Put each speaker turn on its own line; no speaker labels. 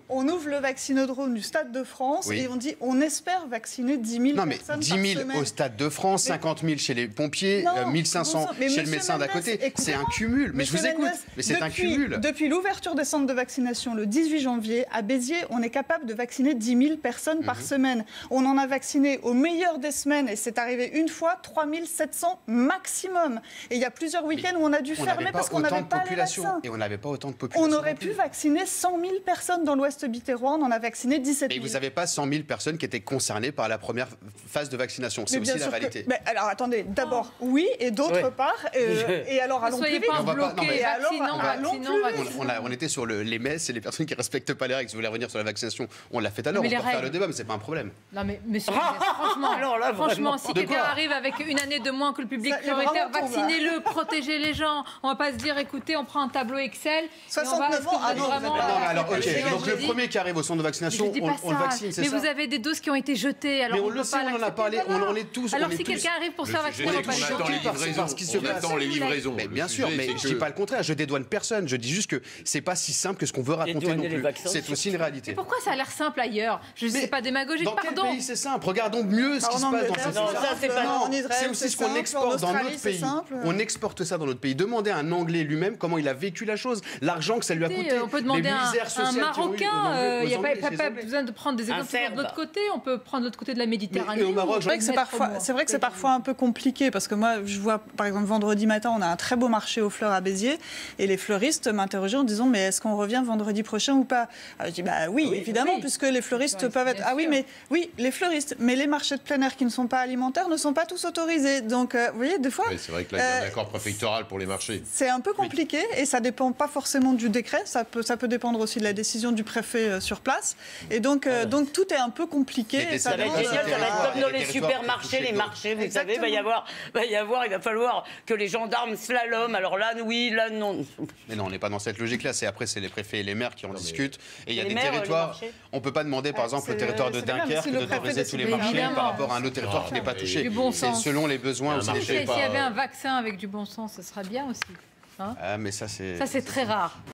On ouvre le vaccinodrome du Stade de France et on dit on espère vacciner 10 000 personnes par semaine.
10 000 au Stade de France, 50 000 chez les pompiers, 1 500 chez le médecin d'à côté. C'est un cumul. Mais je vous écoute. Mais c'est un cumul.
Depuis l'ouverture des centres de vaccination le 18 janvier, à Béziers, on est capable de vacciner 10 000 personnes par semaine. On en a vacciné au meilleur des semaines, et c'est arrivé une fois, 3 700 maximum. Et il y a plusieurs week-ends où on a dû fermer parce qu'on n'avait pas les vaccins.
Et on n'avait pas autant de population.
On aurait pu vacciner 100 000 personnes dans l'Ouest biterrois, on en a vacciné 17 000.
Mais vous n'avez pas 100 000 personnes qui étaient concernées par la première phase de vaccination. C'est aussi la réalité.
Mais alors attendez, d'abord oui, et d'autre part, et alors allons plus vite.
On était sur les messes et les personnes qui ne respectent pas les règles. Si vous voulez revenir sur la vaccination, on l'a fait tout à l'heure. On peut faire le débat, mais ce n'est pas un problème.
Non mais monsieur, franchement, si quelqu'un arrive avec une année de moins que le public prioritaire, vaccinez-le, protégez les gens. On ne va pas se dire, écoutez, on prend un tableau Excel.
69 ans,
alors ok, donc le premier qui arrive au centre de vaccination, on le vaccine, c'est ça?
Mais vous avez des doses qui ont été jetées.
Mais on le sait, on en a parlé, on est tous.
Alors si quelqu'un arrive pour se faire vacciner, on
attend les livraisons. Mais bien sûr, mais je ne dis pas le contraire, je dédouane personne. Je dis juste que c'est pas si simple que ce qu'on veut raconter non plus. C'est aussi une réalité.
Mais pourquoi ça a l'air simple ailleurs? Je ne sais pas démagogique, pardon.
Dans quel pays c'est simple? Regardons mieux ce qui se passe dans ces pays. C'est aussi ce qu'on exporte dans notre pays. On exporte ça dans notre pays. Demandez à un Anglais lui-même comment il a vécu la chose, l'argent que ça lui a coûté.
On peut demander à un Marocain, il n'y a pas besoin de prendre des exemples de l'autre côté, on peut prendre l'autre côté de la Méditerranée.
C'est vrai que c'est parfois un peu compliqué, parce que moi, je vois, par exemple, vendredi matin, on a un très beau marché aux fleurs à Béziers, et les fleuristes m'interrogeaient en disant, mais est-ce qu'on revient vendredi prochain ou pas? Alors, je dis, bah oui, évidemment, puisque les fleuristes peuvent être... Ah oui, mais oui, les fleuristes, mais les marchés de plein air qui ne sont pas alimentaires ne sont pas tous autorisés. Donc, vous voyez, des fois...
Oui, c'est vrai que là, il y a un accord préfectoral pour les marchés.
C'est un peu compliqué, et ça dépend pas forcément du décret, ça peut dépendre aussi de la décision du préfet sur place. Et donc tout est un peu compliqué.
Ça va être comme dans les supermarchés, les marchés, vous savez, il va falloir que les gendarmes slalom. Alors là, oui, là, non.
Mais non, on n'est pas dans cette logique-là. Après, c'est les préfets et les maires qui en discutent. Et il y a des territoires. On ne peut pas demander, par exemple, le territoire de Dunkerque d'autoriser tous les marchés par rapport à un autre territoire qui n'est pas touché. C'est selon les besoins aussi.
S'il y avait un vaccin avec du bon sens, ce serait bien aussi.
Mais ça, c'est
très rare.